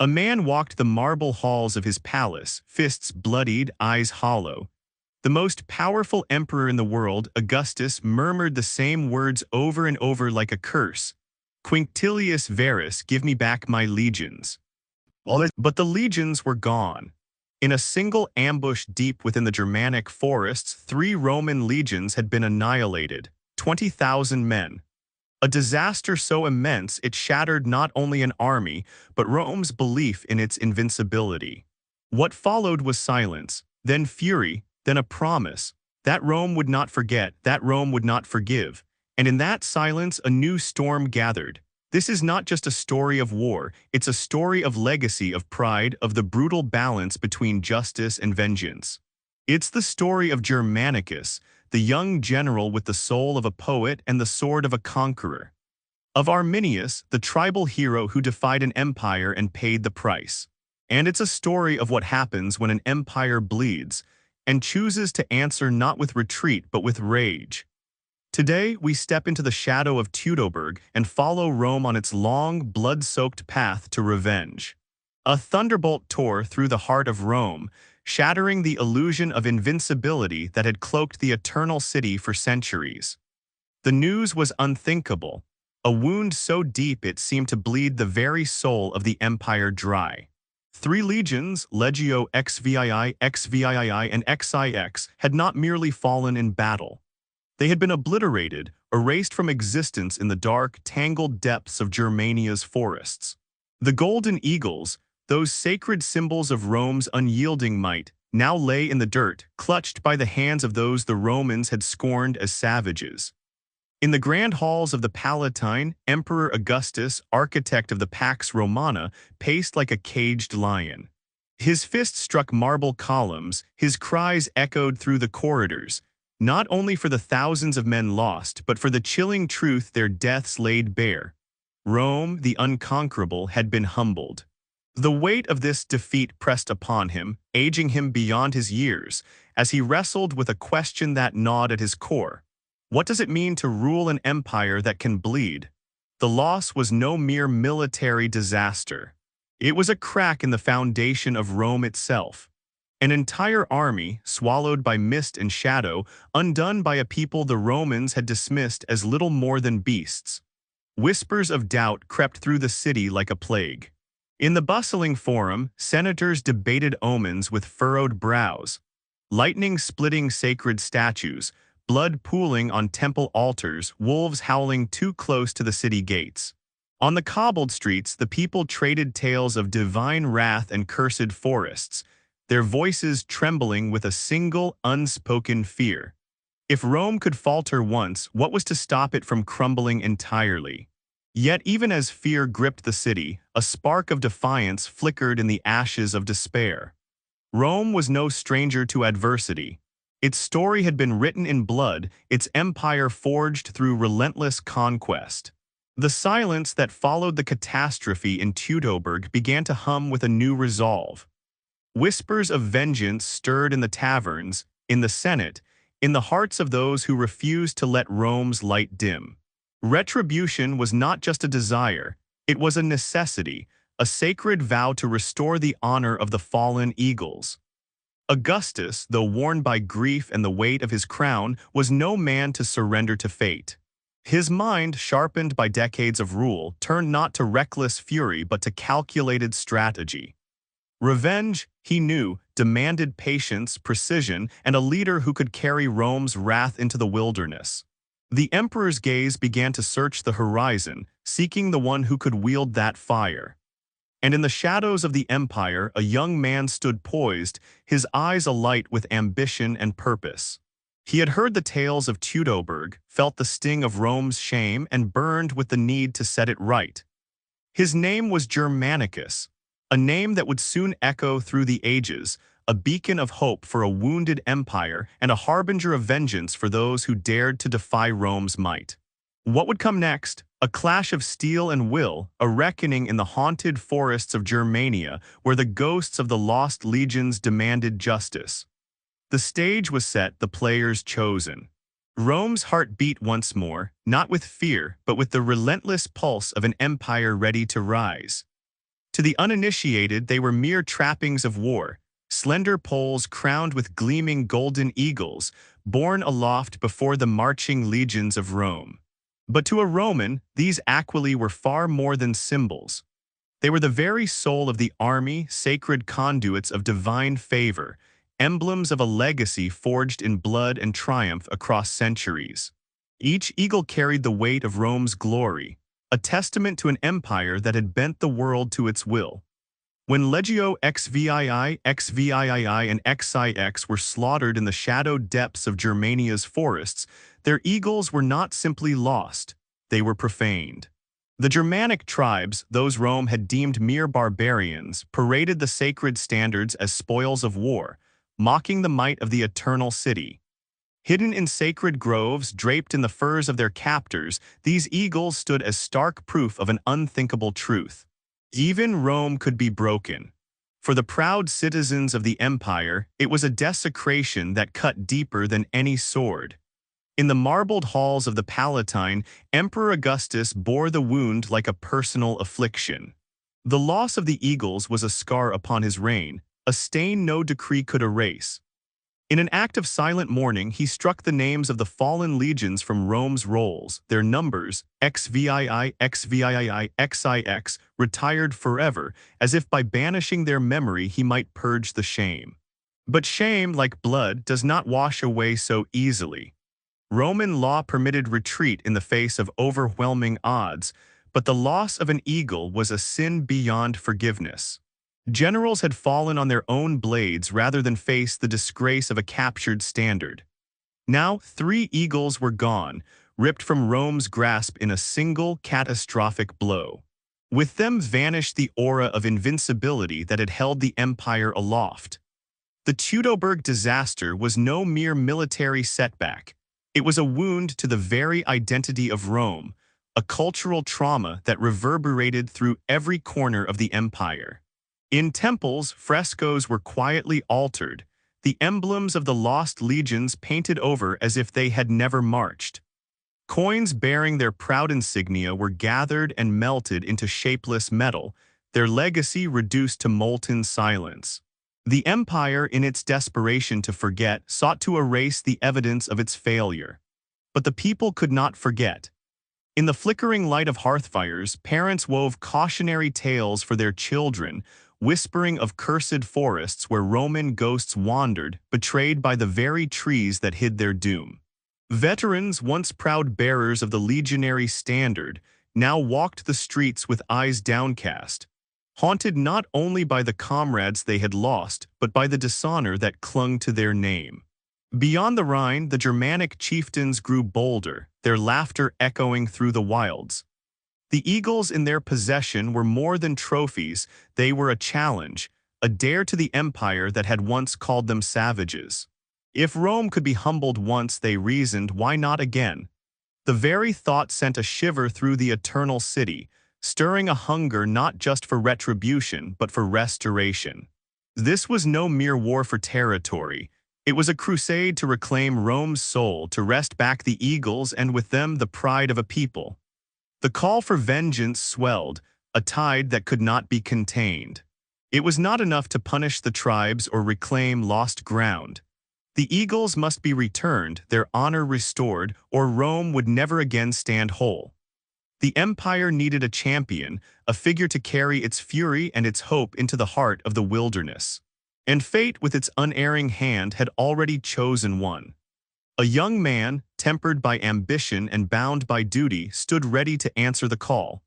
A man walked the marble halls of his palace, fists bloodied, eyes hollow. The most powerful emperor in the world, Augustus, murmured the same words over and over like a curse. Quinctilius Verus, give me back my legions. But the legions were gone. In a single ambush deep within the Germanic forests, 3 Roman legions had been annihilated, 20,000 men. A disaster so immense it shattered not only an army, but Rome's belief in its invincibility. What followed was silence, then fury, then a promise that Rome would not forget, that Rome would not forgive. And in that silence, a new storm gathered. This is not just a story of war, it's a story of legacy, of pride, of the brutal balance between justice and vengeance. It's the story of Germanicus, the young general with the soul of a poet and the sword of a conqueror. Of Arminius, the tribal hero who defied an empire and paid the price. And it's a story of what happens when an empire bleeds and chooses to answer not with retreat but with rage. Today, we step into the shadow of Teutoburg and follow Rome on its long, blood-soaked path to revenge. A thunderbolt tore through the heart of Rome, shattering the illusion of invincibility that had cloaked the eternal city for centuries. The news was unthinkable, a wound so deep it seemed to bleed the very soul of the empire dry. 3 legions, Legio XVII, XVII, and XIX, had not merely fallen in battle. They had been obliterated, erased from existence in the dark, tangled depths of Germania's forests. The golden eagles, those sacred symbols of Rome's unyielding might, now lay in the dirt, clutched by the hands of those the Romans had scorned as savages. In the grand halls of the Palatine, Emperor Augustus, architect of the Pax Romana, paced like a caged lion. His fists struck marble columns, his cries echoed through the corridors, not only for the thousands of men lost, but for the chilling truth their deaths laid bare. Rome, the unconquerable, had been humbled. The weight of this defeat pressed upon him, aging him beyond his years, as he wrestled with a question that gnawed at his core. What does it mean to rule an empire that can bleed? The loss was no mere military disaster. It was a crack in the foundation of Rome itself. An entire army, swallowed by mist and shadow, undone by a people the Romans had dismissed as little more than beasts. Whispers of doubt crept through the city like a plague. In the bustling forum, senators debated omens with furrowed brows. Lightning-splitting sacred statues, blood pooling on temple altars, wolves howling too close to the city gates. On the cobbled streets, the people traded tales of divine wrath and cursed forests, their voices trembling with a single, unspoken fear. If Rome could falter once, what was to stop it from crumbling entirely? Yet even as fear gripped the city, a spark of defiance flickered in the ashes of despair. Rome was no stranger to adversity. Its story had been written in blood, its empire forged through relentless conquest. The silence that followed the catastrophe in Teutoburg began to hum with a new resolve. Whispers of vengeance stirred in the taverns, in the Senate, in the hearts of those who refused to let Rome's light dim. Retribution was not just a desire, it was a necessity, a sacred vow to restore the honor of the fallen eagles. Augustus, though worn by grief and the weight of his crown, was no man to surrender to fate. His mind, sharpened by decades of rule, turned not to reckless fury but to calculated strategy. Revenge, he knew, demanded patience, precision, and a leader who could carry Rome's wrath into the wilderness. The emperor's gaze began to search the horizon, seeking the one who could wield that fire. And in the shadows of the empire, a young man stood poised, his eyes alight with ambition and purpose. He had heard the tales of Teutoburg, felt the sting of Rome's shame, and burned with the need to set it right. His name was Germanicus, a name that would soon echo through the ages, a beacon of hope for a wounded empire and a harbinger of vengeance for those who dared to defy Rome's might. What would come next? A clash of steel and will, a reckoning in the haunted forests of Germania where the ghosts of the lost legions demanded justice. The stage was set, the players chosen. Rome's heart beat once more, not with fear, but with the relentless pulse of an empire ready to rise. To the uninitiated, they were mere trappings of war, slender poles crowned with gleaming golden eagles, borne aloft before the marching legions of Rome. But to a Roman, these aquili were far more than symbols. They were the very soul of the army, sacred conduits of divine favor, emblems of a legacy forged in blood and triumph across centuries. Each eagle carried the weight of Rome's glory, a testament to an empire that had bent the world to its will. When Legio XVII, XVII, and XIX were slaughtered in the shadowed depths of Germania's forests, their eagles were not simply lost, they were profaned. The Germanic tribes, those Rome had deemed mere barbarians, paraded the sacred standards as spoils of war, mocking the might of the eternal city. Hidden in sacred groves, draped in the furs of their captors, these eagles stood as stark proof of an unthinkable truth. Even Rome could be broken. For the proud citizens of the empire, it was a desecration that cut deeper than any sword. In the marbled halls of the Palatine, Emperor Augustus bore the wound like a personal affliction. The loss of the eagles was a scar upon his reign, a stain no decree could erase. In an act of silent mourning, he struck the names of the fallen legions from Rome's rolls, their numbers, XVII, XVII, XIX, retired forever, as if by banishing their memory he might purge the shame. But shame, like blood, does not wash away so easily. Roman law permitted retreat in the face of overwhelming odds, but the loss of an eagle was a sin beyond forgiveness. Generals had fallen on their own blades rather than face the disgrace of a captured standard. Now 3 eagles were gone, ripped from Rome's grasp in a single catastrophic blow. With them vanished the aura of invincibility that had held the empire aloft. The Teutoburg disaster was no mere military setback. It was a wound to the very identity of Rome, a cultural trauma that reverberated through every corner of the empire. In temples, frescoes were quietly altered, the emblems of the lost legions painted over as if they had never marched. Coins bearing their proud insignia were gathered and melted into shapeless metal, their legacy reduced to molten silence. The empire, in its desperation to forget, sought to erase the evidence of its failure. But the people could not forget. In the flickering light of hearthfires, parents wove cautionary tales for their children, whispering of cursed forests where Roman ghosts wandered, betrayed by the very trees that hid their doom. Veterans, once proud bearers of the legionary standard, now walked the streets with eyes downcast, haunted not only by the comrades they had lost, but by the dishonor that clung to their name. Beyond the Rhine, the Germanic chieftains grew bolder, their laughter echoing through the wilds. The eagles in their possession were more than trophies, they were a challenge, a dare to the empire that had once called them savages. If Rome could be humbled once, they reasoned, why not again? The very thought sent a shiver through the eternal city, stirring a hunger not just for retribution, but for restoration. This was no mere war for territory. It was a crusade to reclaim Rome's soul, to wrest back the eagles and with them the pride of a people. The call for vengeance swelled, a tide that could not be contained. It was not enough to punish the tribes or reclaim lost ground. The eagles must be returned, their honor restored, or Rome would never again stand whole. The empire needed a champion, a figure to carry its fury and its hope into the heart of the wilderness. And fate, with its unerring hand, had already chosen one. A young man, tempered by ambition and bound by duty, stood ready to answer the call.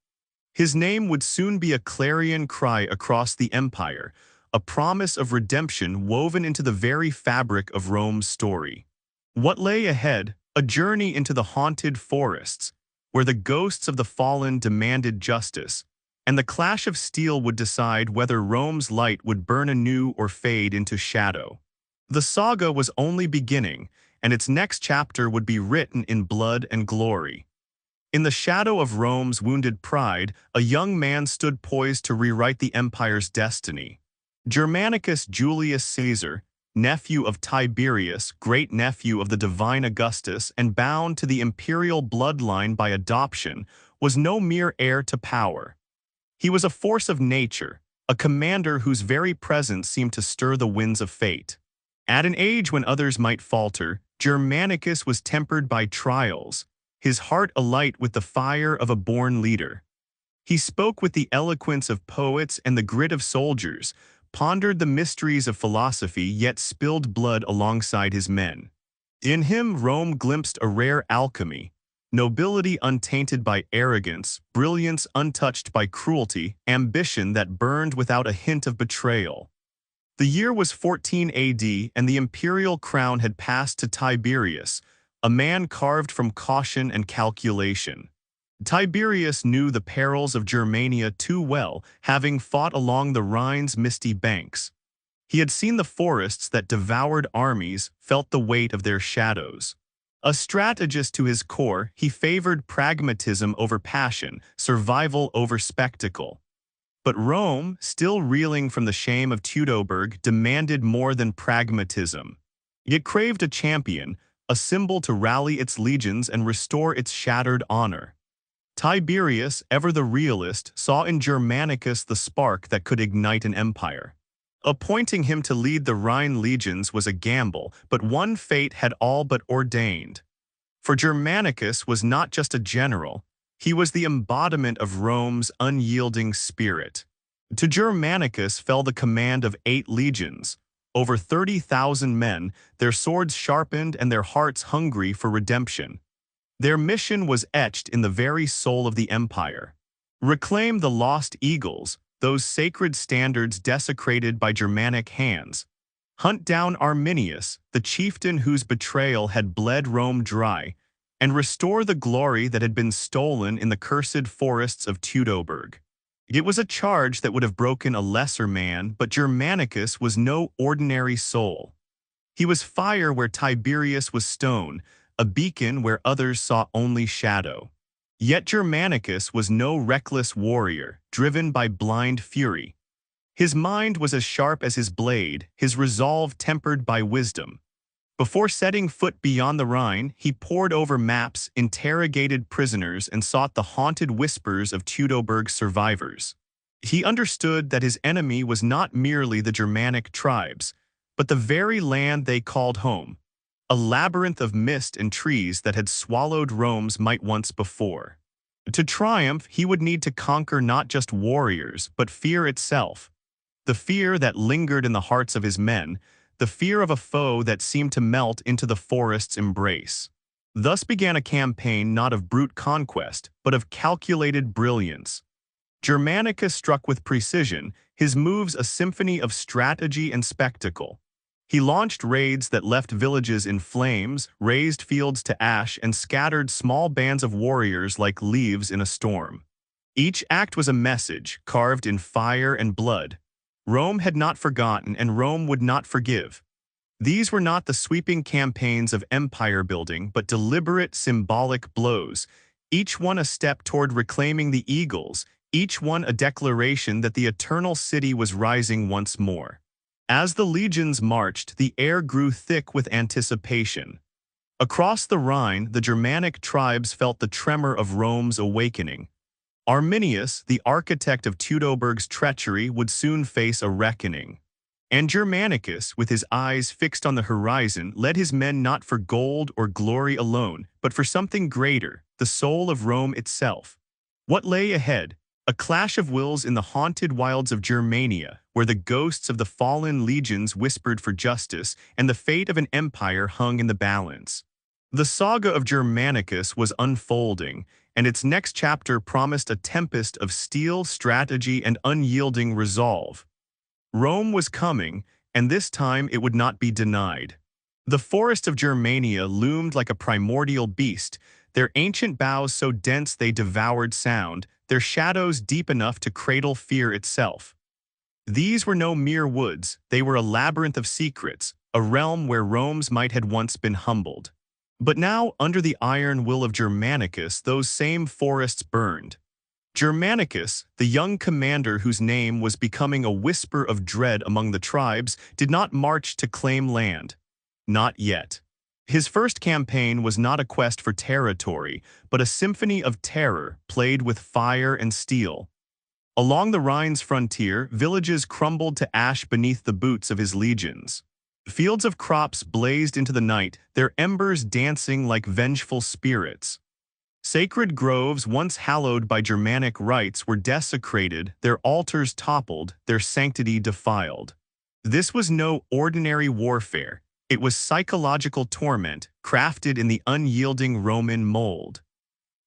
His name would soon be a clarion cry across the empire, a promise of redemption woven into the very fabric of Rome's story. What lay ahead? A journey into the haunted forests, where the ghosts of the fallen demanded justice, and the clash of steel would decide whether Rome's light would burn anew or fade into shadow. The saga was only beginning, and its next chapter would be written in blood and glory. In the shadow of Rome's wounded pride, a young man stood poised to rewrite the empire's destiny. Germanicus Julius Caesar, nephew of Tiberius, great-nephew of the divine Augustus, and bound to the imperial bloodline by adoption, was no mere heir to power. He was a force of nature, a commander whose very presence seemed to stir the winds of fate. At an age when others might falter, Germanicus was tempered by trials, his heart alight with the fire of a born leader. He spoke with the eloquence of poets and the grit of soldiers, pondered the mysteries of philosophy, yet spilled blood alongside his men. In him Rome glimpsed a rare alchemy, nobility untainted by arrogance, brilliance untouched by cruelty, ambition that burned without a hint of betrayal. The year was 14 AD, and the imperial crown had passed to Tiberius, a man carved from caution and calculation. Tiberius knew the perils of Germania too well, having fought along the Rhine's misty banks. He had seen the forests that devoured armies, felt the weight of their shadows. A strategist to his core, he favored pragmatism over passion, survival over spectacle. But Rome, still reeling from the shame of Teutoburg, demanded more than pragmatism. It craved a champion, a symbol to rally its legions and restore its shattered honor. Tiberius, ever the realist, saw in Germanicus the spark that could ignite an empire. Appointing him to lead the Rhine legions was a gamble, but one fate had all but ordained. For Germanicus was not just a general, he was the embodiment of Rome's unyielding spirit. To Germanicus fell the command of 8 legions, over 30,000 men, their swords sharpened and their hearts hungry for redemption. Their mission was etched in the very soul of the empire. Reclaim the lost eagles, those sacred standards desecrated by Germanic hands. Hunt down Arminius, the chieftain whose betrayal had bled Rome dry, and restore the glory that had been stolen in the cursed forests of Teutoburg. It was a charge that would have broken a lesser man, but Germanicus was no ordinary soul. He was fire where Tiberius was stone, a beacon where others saw only shadow. Yet Germanicus was no reckless warrior, driven by blind fury. His mind was as sharp as his blade, his resolve tempered by wisdom. Before setting foot beyond the Rhine, he pored over maps, interrogated prisoners, and sought the haunted whispers of Teutoburg's survivors. He understood that his enemy was not merely the Germanic tribes, but the very land they called home, a labyrinth of mist and trees that had swallowed Rome's might once before. To triumph, he would need to conquer not just warriors, but fear itself. The fear that lingered in the hearts of his men, the fear of a foe that seemed to melt into the forest's embrace. Thus began a campaign not of brute conquest, but of calculated brilliance. Germanicus struck with precision, his moves a symphony of strategy and spectacle. He launched raids that left villages in flames, razed fields to ash, and scattered small bands of warriors like leaves in a storm. Each act was a message, carved in fire and blood. Rome had not forgotten, and Rome would not forgive. These were not the sweeping campaigns of empire building, but deliberate, symbolic blows, each one a step toward reclaiming the eagles, each one a declaration that the eternal city was rising once more. As the legions marched, the air grew thick with anticipation. Across the Rhine, the Germanic tribes felt the tremor of Rome's awakening. Arminius, the architect of Teutoburg's treachery, would soon face a reckoning. And Germanicus, with his eyes fixed on the horizon, led his men not for gold or glory alone, but for something greater, the soul of Rome itself. What lay ahead? A clash of wills in the haunted wilds of Germania, where the ghosts of the fallen legions whispered for justice and the fate of an empire hung in the balance. The saga of Germanicus was unfolding, and its next chapter promised a tempest of steel, strategy, and unyielding resolve. Rome was coming, and this time it would not be denied. The forest of Germania loomed like a primordial beast, their ancient boughs so dense they devoured sound, their shadows deep enough to cradle fear itself. These were no mere woods, they were a labyrinth of secrets, a realm where Rome's might had once been humbled. But now, under the iron will of Germanicus, those same forests burned. Germanicus, the young commander whose name was becoming a whisper of dread among the tribes, did not march to claim land. Not yet. His first campaign was not a quest for territory, but a symphony of terror played with fire and steel. Along the Rhine's frontier, villages crumbled to ash beneath the boots of his legions. Fields of crops blazed into the night, their embers dancing like vengeful spirits. Sacred groves once hallowed by Germanic rites were desecrated, their altars toppled, their sanctity defiled. This was no ordinary warfare. It was psychological torment, crafted in the unyielding Roman mold.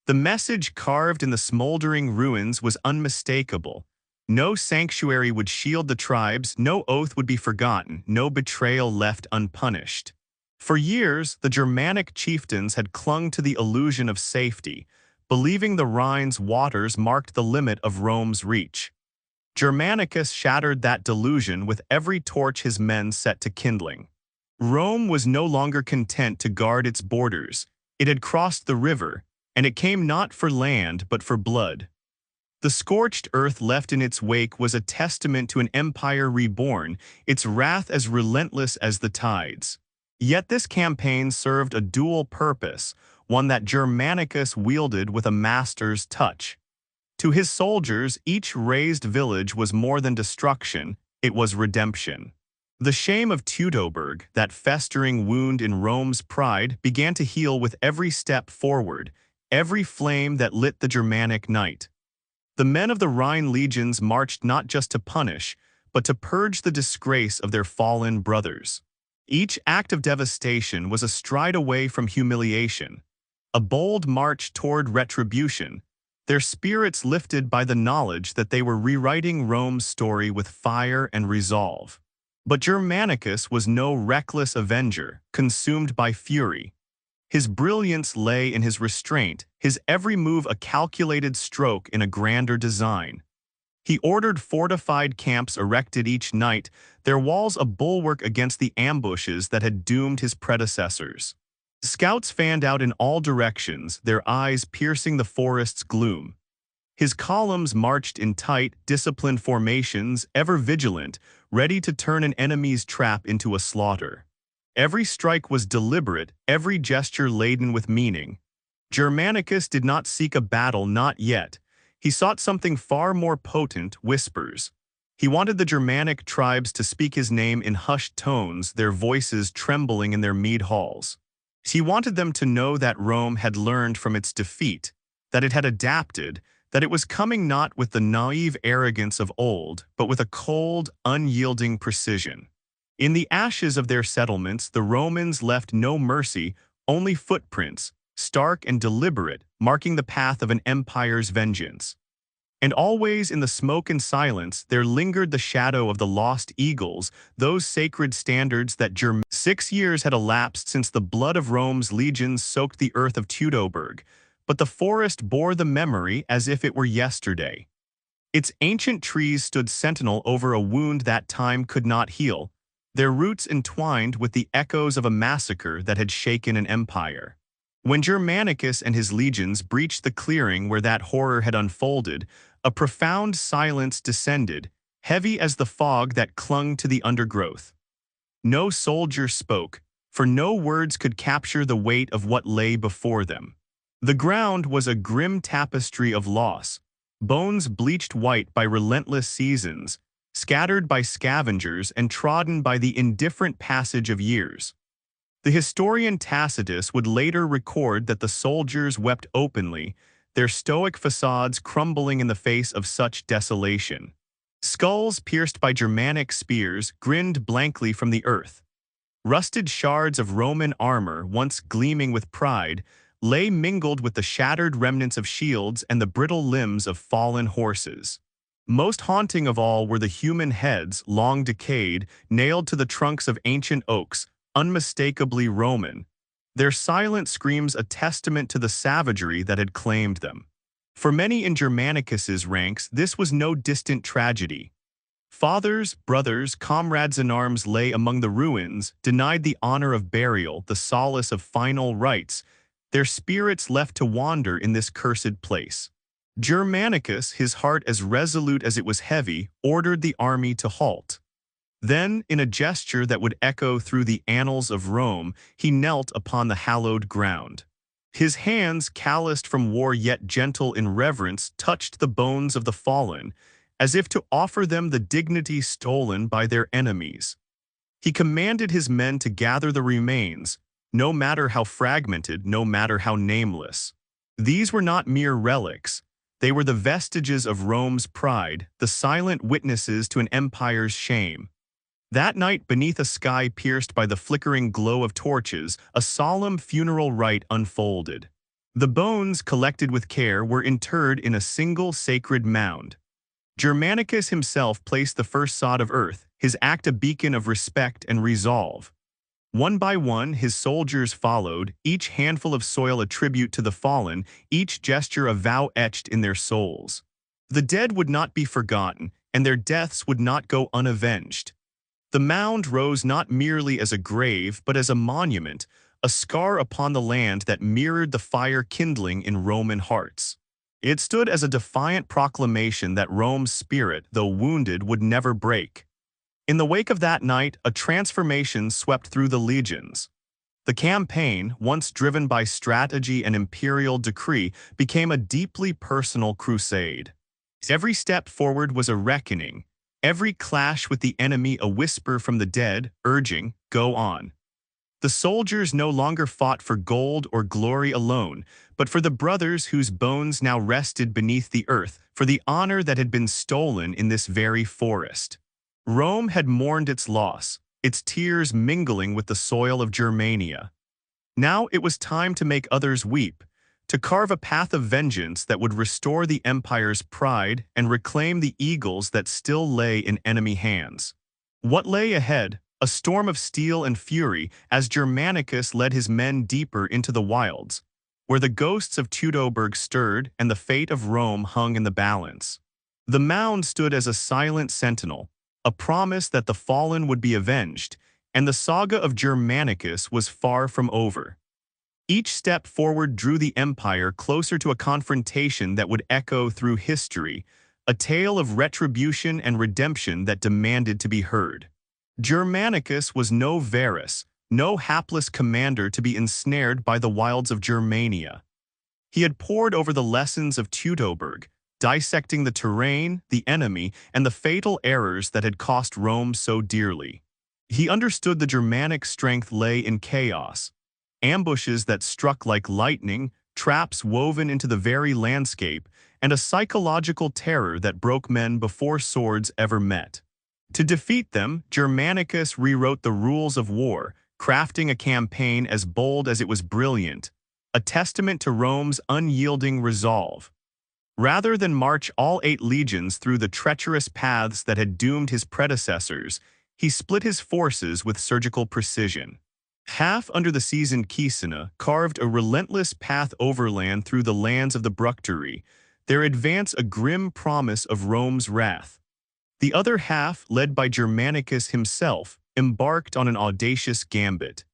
The message carved in the smoldering ruins was unmistakable. No sanctuary would shield the tribes, no oath would be forgotten, no betrayal left unpunished. For years, the Germanic chieftains had clung to the illusion of safety, believing the Rhine's waters marked the limit of Rome's reach. Germanicus shattered that delusion with every torch his men set to kindling. Rome was no longer content to guard its borders. It had crossed the river, and it came not for land but for blood. The scorched earth left in its wake was a testament to an empire reborn, its wrath as relentless as the tides. Yet this campaign served a dual purpose, one that Germanicus wielded with a master's touch. To his soldiers, each razed village was more than destruction, it was redemption. The shame of Teutoburg, that festering wound in Rome's pride, began to heal with every step forward, every flame that lit the Germanic night. The men of the Rhine legions marched not just to punish, but to purge the disgrace of their fallen brothers. Each act of devastation was a stride away from humiliation, a bold march toward retribution, their spirits lifted by the knowledge that they were rewriting Rome's story with fire and resolve. But Germanicus was no reckless avenger, consumed by fury. His brilliance lay in his restraint, his every move a calculated stroke in a grander design. He ordered fortified camps erected each night, their walls a bulwark against the ambushes that had doomed his predecessors. Scouts fanned out in all directions, their eyes piercing the forest's gloom. His columns marched in tight, disciplined formations, ever vigilant, ready to turn an enemy's trap into a slaughter. Every strike was deliberate, every gesture laden with meaning. Germanicus did not seek a battle, not yet. He sought something far more potent, whispers. He wanted the Germanic tribes to speak his name in hushed tones, their voices trembling in their mead halls. He wanted them to know that Rome had learned from its defeat, that it had adapted, that it was coming not with the naive arrogance of old, but with a cold, unyielding precision. In the ashes of their settlements, the Romans left no mercy, only footprints, stark and deliberate, marking the path of an empire's vengeance. And always in the smoke and silence, there lingered the shadow of the lost eagles, those sacred standards that 6 years had elapsed since the blood of Rome's legions soaked the earth of Teutoburg, but the forest bore the memory as if it were yesterday. Its ancient trees stood sentinel over a wound that time could not heal, their roots entwined with the echoes of a massacre that had shaken an empire. When Germanicus and his legions breached the clearing where that horror had unfolded, a profound silence descended, heavy as the fog that clung to the undergrowth. No soldier spoke, for no words could capture the weight of what lay before them. The ground was a grim tapestry of loss, bones bleached white by relentless seasons, scattered by scavengers and trodden by the indifferent passage of years. The historian Tacitus would later record that the soldiers wept openly, their stoic facades crumbling in the face of such desolation. Skulls pierced by Germanic spears grinned blankly from the earth. Rusted shards of Roman armor, once gleaming with pride, lay mingled with the shattered remnants of shields and the brittle limbs of fallen horses. Most haunting of all were the human heads, long decayed, nailed to the trunks of ancient oaks, unmistakably Roman. Their silent screams a testament to the savagery that had claimed them. For many in Germanicus's ranks, this was no distant tragedy. Fathers, brothers, comrades in arms lay among the ruins, denied the honor of burial, the solace of final rites, their spirits left to wander in this cursed place. Germanicus, his heart as resolute as it was heavy, ordered the army to halt. Then, in a gesture that would echo through the annals of Rome, he knelt upon the hallowed ground. His hands, calloused from war yet gentle in reverence, touched the bones of the fallen, as if to offer them the dignity stolen by their enemies. He commanded his men to gather the remains, no matter how fragmented, no matter how nameless. These were not mere relics. They were the vestiges of Rome's pride, the silent witnesses to an empire's shame. That night, beneath a sky pierced by the flickering glow of torches, a solemn funeral rite unfolded. The bones, collected with care, were interred in a single sacred mound. Germanicus himself placed the first sod of earth, his act a beacon of respect and resolve. One by one, his soldiers followed, each handful of soil a tribute to the fallen, each gesture a vow etched in their souls. The dead would not be forgotten, and their deaths would not go unavenged. The mound rose not merely as a grave, but as a monument, a scar upon the land that mirrored the fire kindling in Roman hearts. It stood as a defiant proclamation that Rome's spirit, though wounded, would never break. In the wake of that night, a transformation swept through the legions. The campaign, once driven by strategy and imperial decree, became a deeply personal crusade. Every step forward was a reckoning, every clash with the enemy a whisper from the dead, urging, "Go on." The soldiers no longer fought for gold or glory alone, but for the brothers whose bones now rested beneath the earth, for the honor that had been stolen in this very forest. Rome had mourned its loss, its tears mingling with the soil of Germania. Now it was time to make others weep, to carve a path of vengeance that would restore the empire's pride and reclaim the eagles that still lay in enemy hands. What lay ahead? A storm of steel and fury as Germanicus led his men deeper into the wilds, where the ghosts of Teutoburg stirred and the fate of Rome hung in the balance. The mound stood as a silent sentinel, a promise that the fallen would be avenged, and the saga of Germanicus was far from over. Each step forward drew the empire closer to a confrontation that would echo through history, a tale of retribution and redemption that demanded to be heard. Germanicus was no Varus, no hapless commander to be ensnared by the wilds of Germania. He had pored over the lessons of Teutoburg, dissecting the terrain, the enemy, and the fatal errors that had cost Rome so dearly. He understood the Germanic strength lay in chaos, ambushes that struck like lightning, traps woven into the very landscape, and a psychological terror that broke men before swords ever met. To defeat them, Germanicus rewrote the rules of war, crafting a campaign as bold as it was brilliant, a testament to Rome's unyielding resolve. Rather than march all 8 legions through the treacherous paths that had doomed his predecessors, he split his forces with surgical precision. Half under the seasoned Caesina carved a relentless path overland through the lands of the Bructeri, their advance a grim promise of Rome's wrath. The other half, led by Germanicus himself, embarked on an audacious gambit,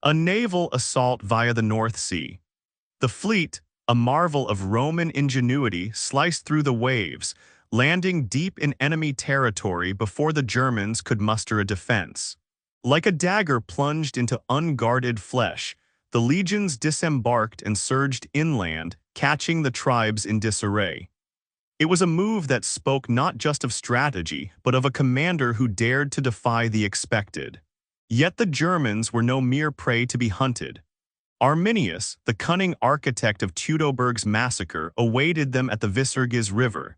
a naval assault via the North Sea. The fleet, a marvel of Roman ingenuity, sliced through the waves, landing deep in enemy territory before the Germans could muster a defense. Like a dagger plunged into unguarded flesh, the legions disembarked and surged inland, catching the tribes in disarray. It was a move that spoke not just of strategy, but of a commander who dared to defy the expected. Yet the Germans were no mere prey to be hunted. Arminius, the cunning architect of Teutoburg's massacre, awaited them at the Visurgis River.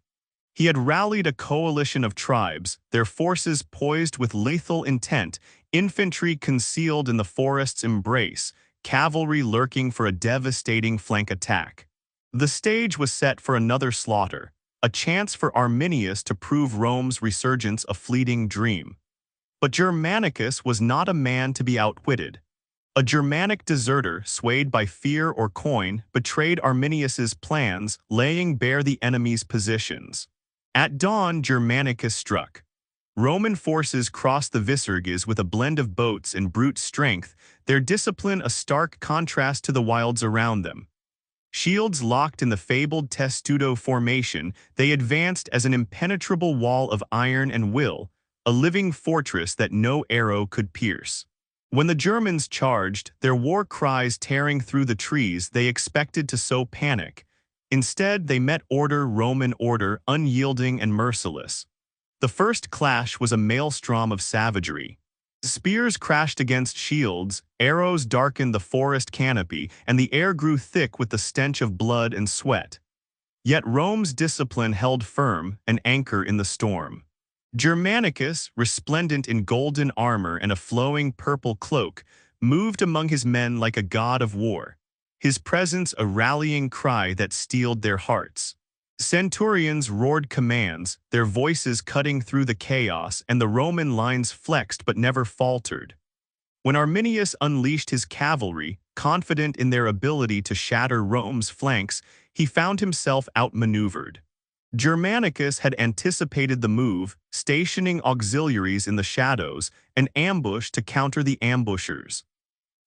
He had rallied a coalition of tribes, their forces poised with lethal intent, infantry concealed in the forest's embrace, cavalry lurking for a devastating flank attack. The stage was set for another slaughter, a chance for Arminius to prove Rome's resurgence a fleeting dream. But Germanicus was not a man to be outwitted. A Germanic deserter, swayed by fear or coin, betrayed Arminius's plans, laying bare the enemy's positions. At dawn, Germanicus struck. Roman forces crossed the Visurgis with a blend of boats and brute strength, their discipline a stark contrast to the wilds around them. Shields locked in the fabled testudo formation, they advanced as an impenetrable wall of iron and will, a living fortress that no arrow could pierce. When the Germans charged, their war cries tearing through the trees, they expected to sow panic. Instead, they met Roman order, unyielding and merciless. The first clash was a maelstrom of savagery. Spears crashed against shields, arrows darkened the forest canopy, and the air grew thick with the stench of blood and sweat. Yet Rome's discipline held firm, an anchor in the storm. Germanicus, resplendent in golden armor and a flowing purple cloak, moved among his men like a god of war, his presence a rallying cry that steeled their hearts. Centurions roared commands, their voices cutting through the chaos, and the Roman lines flexed but never faltered. When Arminius unleashed his cavalry, confident in their ability to shatter Rome's flanks, he found himself outmaneuvered. Germanicus had anticipated the move, stationing auxiliaries in the shadows, an ambush to counter the ambushers.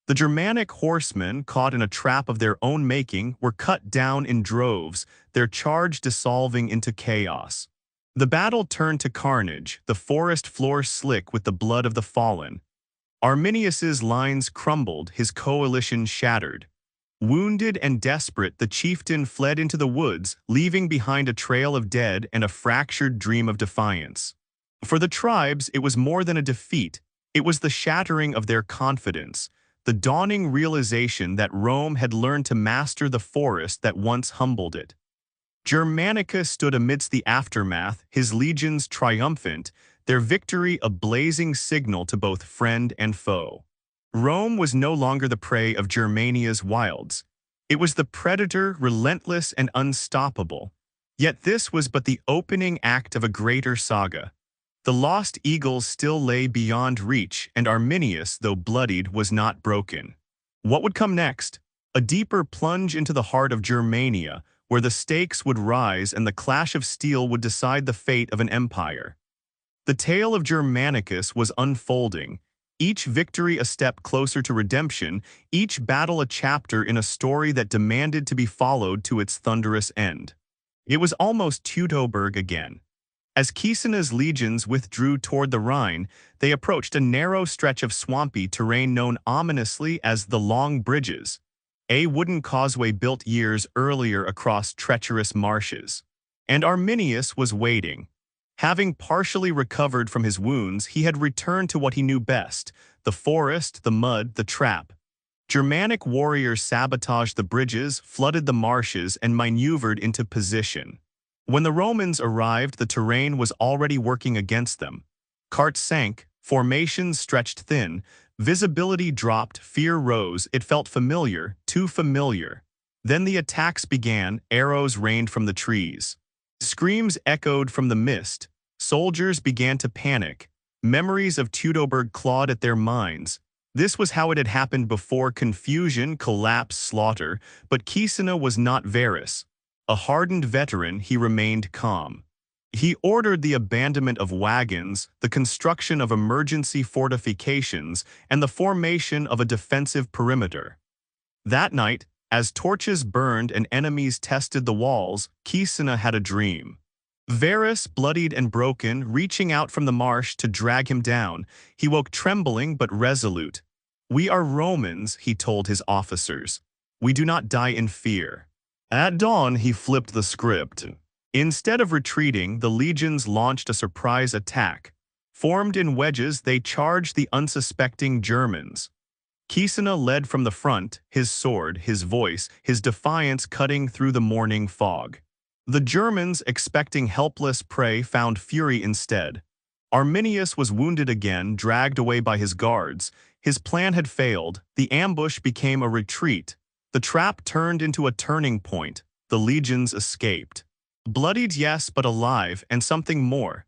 The Germanic horsemen, caught in a trap of their own making, were cut down in droves, their charge dissolving into chaos. The battle turned to carnage, the forest floor slick with the blood of the fallen. Arminius's lines crumbled, his coalition shattered. Wounded and desperate, the chieftain fled into the woods, leaving behind a trail of dead and a fractured dream of defiance. For the tribes, it was more than a defeat. It was the shattering of their confidence, the dawning realization that Rome had learned to master the forest that once humbled it. Germanicus stood amidst the aftermath, his legions triumphant, their victory a blazing signal to both friend and foe. Rome was no longer the prey of Germania's wilds. It was the predator, relentless and unstoppable. Yet this was but the opening act of a greater saga. The lost eagles still lay beyond reach, and Arminius, though bloodied, was not broken. What would come next? A deeper plunge into the heart of Germania, where the stakes would rise and the clash of steel would decide the fate of an empire. The tale of Germanicus was unfolding, each victory a step closer to redemption, each battle a chapter in a story that demanded to be followed to its thunderous end. It was almost Teutoburg again. As Caecina's legions withdrew toward the Rhine, they approached a narrow stretch of swampy terrain known ominously as the Long Bridges, a wooden causeway built years earlier across treacherous marshes. And Arminius was waiting. Having partially recovered from his wounds, he had returned to what he knew best: the forest, the mud, the trap. Germanic warriors sabotaged the bridges, flooded the marshes, and maneuvered into position. When the Romans arrived, the terrain was already working against them. Carts sank, formations stretched thin, visibility dropped, fear rose. It felt familiar, too familiar. Then the attacks began, arrows rained from the trees. Screams echoed from the mist. Soldiers began to panic. Memories of Teutoburg clawed at their minds. This was how it had happened before: confusion, collapse, slaughter. But Caecina was not Varus. A hardened veteran, he remained calm. He ordered the abandonment of wagons, the construction of emergency fortifications, and the formation of a defensive perimeter. That night, as torches burned and enemies tested the walls, Caecina had a dream. Varus, bloodied and broken, reaching out from the marsh to drag him down, he woke trembling but resolute. "We are Romans," he told his officers. "We do not die in fear." At dawn, he flipped the script. Instead of retreating, the legions launched a surprise attack. Formed in wedges, they charged the unsuspecting Germans. Caecina led from the front, his sword, his voice, his defiance cutting through the morning fog. The Germans, expecting helpless prey, found fury instead. Arminius was wounded again, dragged away by his guards. His plan had failed. The ambush became a retreat. The trap turned into a turning point. The legions escaped. Bloodied, yes, but alive, and something more.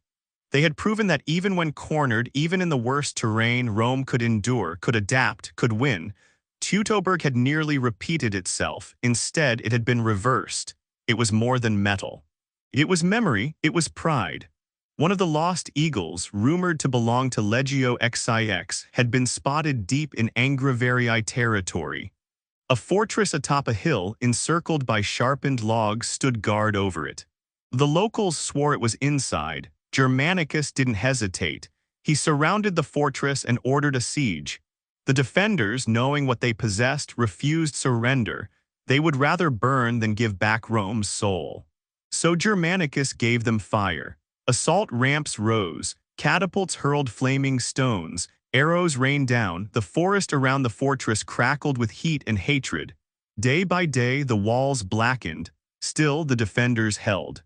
They had proven that even when cornered, even in the worst terrain, Rome could endure, could adapt, could win. Teutoburg had nearly repeated itself. Instead, it had been reversed. It was more than metal. It was memory, it was pride. One of the lost eagles, rumored to belong to Legio XIX, had been spotted deep in Angraverii territory. A fortress atop a hill, encircled by sharpened logs, stood guard over it. The locals swore it was inside. Germanicus didn't hesitate. He surrounded the fortress and ordered a siege. The defenders, knowing what they possessed, refused surrender. They would rather burn than give back Rome's soul. So Germanicus gave them fire. Assault ramps rose, catapults hurled flaming stones, arrows rained down, the forest around the fortress crackled with heat and hatred. Day by day the walls blackened, still the defenders held.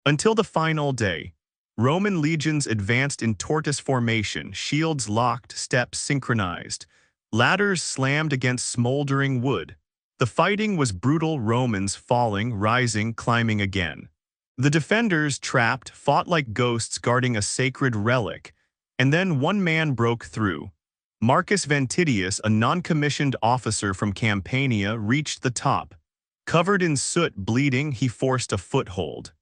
Until the final day, Roman legions advanced in tortoise formation, shields locked, steps synchronized. Ladders slammed against smoldering wood. The fighting was brutal, Romans falling, rising, climbing again. The defenders, trapped, fought like ghosts guarding a sacred relic. And then one man broke through. Marcus Ventidius, a non-commissioned officer from Campania, reached the top. Covered in soot, bleeding, he forced a foothold.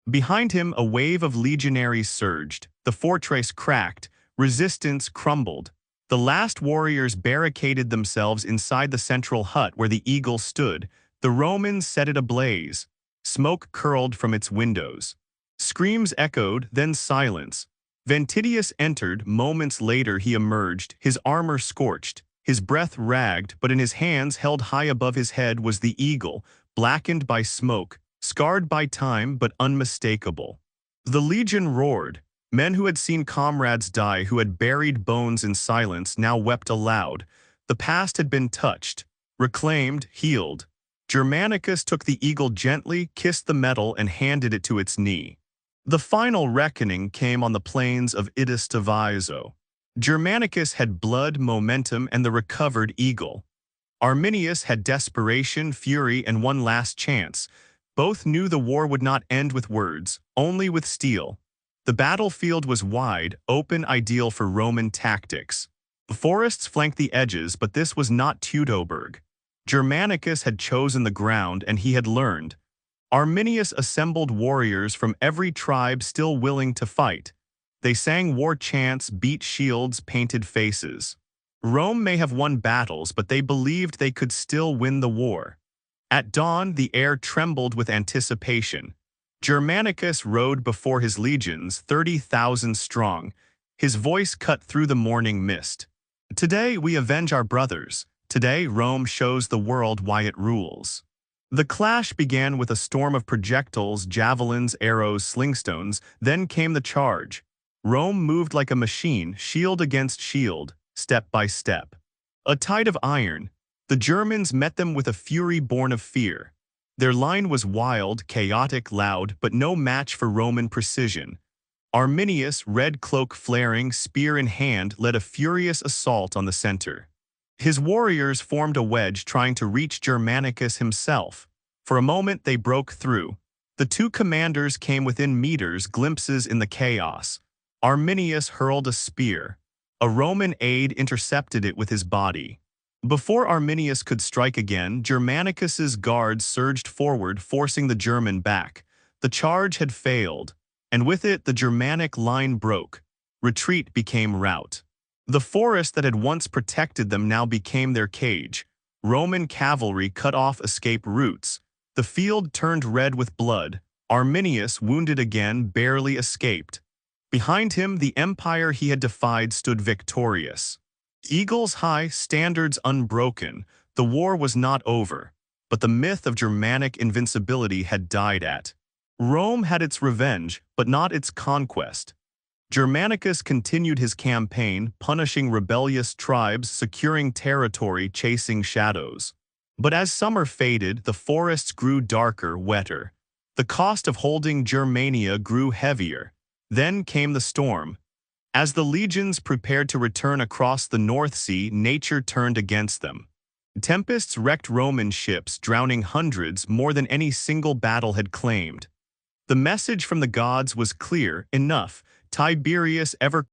Behind him, a wave of legionaries surged. The fortress cracked. Resistance crumbled. The last warriors barricaded themselves inside the central hut where the eagle stood. The Romans set it ablaze. Smoke curled from its windows. Screams echoed, then silence. Ventidius entered. Moments later he emerged, his armor scorched, his breath ragged, but in his hands held high above his head was the eagle, blackened by smoke, scarred by time but unmistakable. The legion roared. Men who had seen comrades die, who had buried bones in silence, now wept aloud. The past had been touched, reclaimed, healed. Germanicus took the eagle gently, kissed the metal, and handed it to its knee. The final reckoning came on the plains of Teutoburg. Germanicus had blood, momentum, and the recovered eagle. Arminius had desperation, fury, and one last chance. Both knew the war would not end with words, only with steel. The battlefield was wide, open, ideal for Roman tactics. Forests flanked the edges, but this was not Teutoburg. Germanicus had chosen the ground, and he had learned. Arminius assembled warriors from every tribe still willing to fight. They sang war chants, beat shields, painted faces. Rome may have won battles, but they believed they could still win the war. At dawn, the air trembled with anticipation. Germanicus rode before his legions, 30,000 strong. His voice cut through the morning mist. Today we avenge our brothers. Today Rome shows the world why it rules. The clash began with a storm of projectiles, javelins, arrows, slingstones. Then came the charge. Rome moved like a machine, shield against shield, step by step. A tide of iron. The Germans met them with a fury born of fear. Their line was wild, chaotic, loud, but no match for Roman precision. Arminius, red cloak flaring, spear in hand, led a furious assault on the center. His warriors formed a wedge trying to reach Germanicus himself. For a moment they broke through. The two commanders came within meters, glimpses in the chaos. Arminius hurled a spear. A Roman aide intercepted it with his body. Before Arminius could strike again, Germanicus's guards surged forward, forcing the German back. The charge had failed, and with it the Germanic line broke. Retreat became rout. The forest that had once protected them now became their cage. Roman cavalry cut off escape routes. The field turned red with blood. Arminius, wounded again, barely escaped. Behind him, the empire he had defied stood victorious. Eagles high, standards unbroken. The war was not over, but the myth of Germanic invincibility had died at. Rome had its revenge, but not its conquest. Germanicus continued his campaign, punishing rebellious tribes, securing territory, chasing shadows. But as summer faded, the forests grew darker, wetter. The cost of holding Germania grew heavier. Then came the storm. As the legions prepared to return across the North Sea, nature turned against them. Tempests wrecked Roman ships, drowning hundreds, more than any single battle had claimed. The message from the gods was clear enough. Tiberius, ever